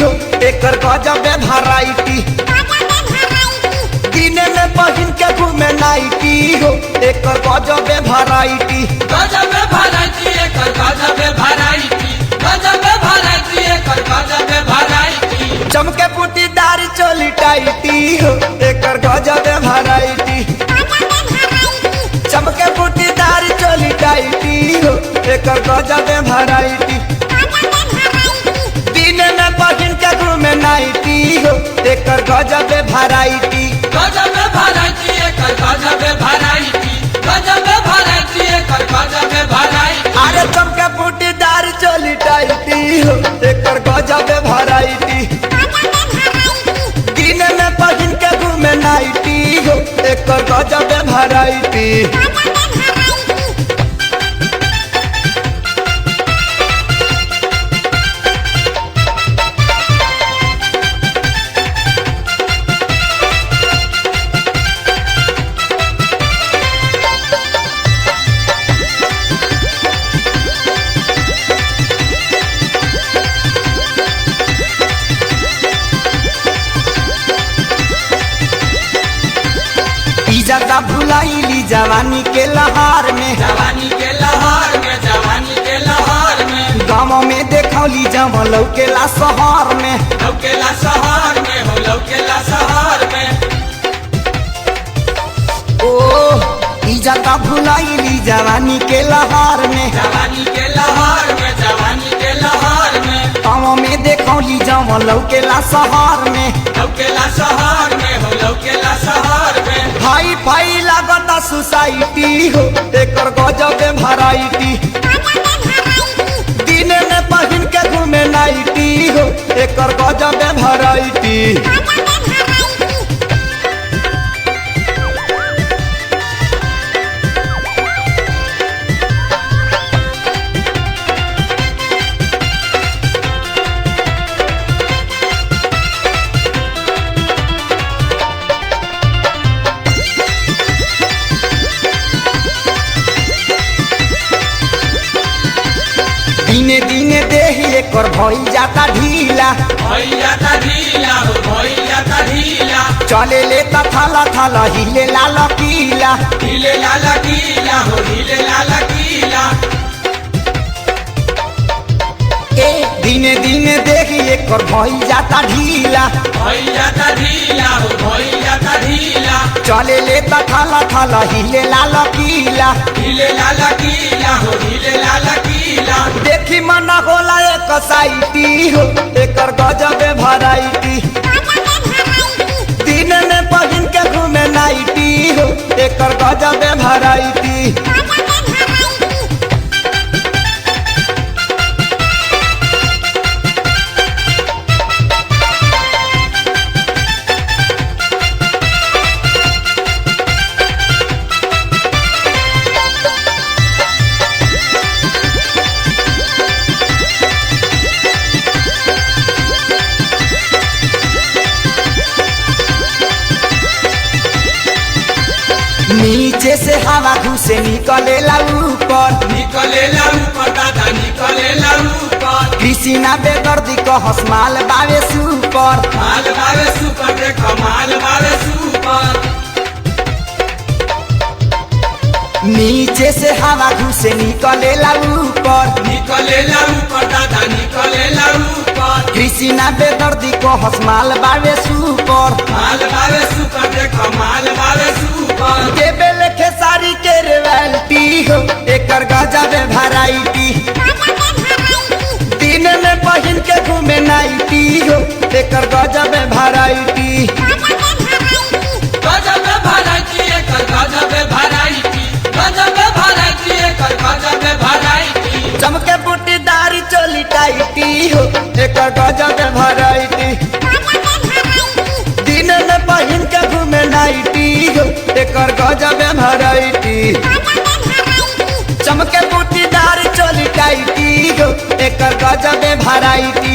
हो एकर गजब वैरायटी। दिने में पहिन के घूमे नाइटी हो एकर गजब वैरायटी। गजब वैरायटी एकर गजब वैरायटी। गजब वैरायटी एकर गजब वैरायटी। चमके बूटीदार चोली टाइटी हो एकर गजब वैरायटी। चमके बूटीदार चोली टाइटी हो एकर गजब वैरायटी। दिने में पहिन के घूमे नाइटी हो एकर गजब वैरायटी। गजब वैरायटी एकर गजब वैरायटी। गजब वैरायटी एकर गजब वैरायटी। अरे चमके बूटीदार चोली टाइटी हो एकर गजब वैरायटी। दिने में पहिन के घूमे नाइटी हो एकर गजब वैरायटी। ज्यादा भुलाइली जवानी के लहार में। जवानी के लहर में। जवानी के लहर में। गाँव में देखौली जब लौकेला शहर में। लौकेला शहर में हो लौकेला शहर में। ओ ज्यादा भुलाइली जवानी के लहार में। जवानी के लहर में। जवानी के लहर में। गाँव में देखौली जब लौकेला शहर में। लौकेला शहर में हो लौकेला शहर में। भाई भाई लागता सोसाइटी हो एकर गजब वैरायटी। दिने में पहिन के घूमे नाइटी हो एकर गजब वैरायटी। दिने दिने देह एकर भइल जाता ढीला। भइल जाता ढीला हो भइल जाता ढीला। चले लेता थाला थाला हिले लाल पीला। हिले लाला कीला हो हिले लाला कीला। ए दिने दिने देह एकर भइल जाता ढीला। भइल जाता ढीला हो भइल जाता ढीला। चले लेता थाला थाला हिले लाल पीला। हिले लाला कीला हो हिले लाला कीला। देखी मना होला एक साइटी हो एकर गजब वैरायटी। दिन में पहिन के घूमे नाइटी हो एकर गजब वैरायटी। नीचे से हवा घुसे निकलेला ऊपर। निकलेला ऊपर दादा निकलेला ऊपर। कृष्णा बेदर्दी को हसमाल बावे सुपर। माल बावे सुपर देखो माल बावे सुपर। नीचे से हवा घुसे निकलेला ऊपर। निकलेला ऊपर दादा निकलेला ऊपर। कृष्णा बेदर्दी को हसमाल बावे सुपर। माल बावे सुपर देखो माल बावे सुपर। के बेले खेसारी के रॉयल्टी हो एकर गजब वैरायटी। दिन में पहिन के घूमे नाइटी हो एकर गजब वैरायटी। गजब वैरायटी एकर गजब वैरायटी। गजब वैरायटी एकर गजब वैरायटी। चमके बूटीदार चोली टाइटी हो एकर गजब वैरायटी। दिन में पहिन के घूमे नाइटी हो एकर गजब वैरायटी। चमके बूटीदार चोली टाइटी हो एकर गजब वैरायटी।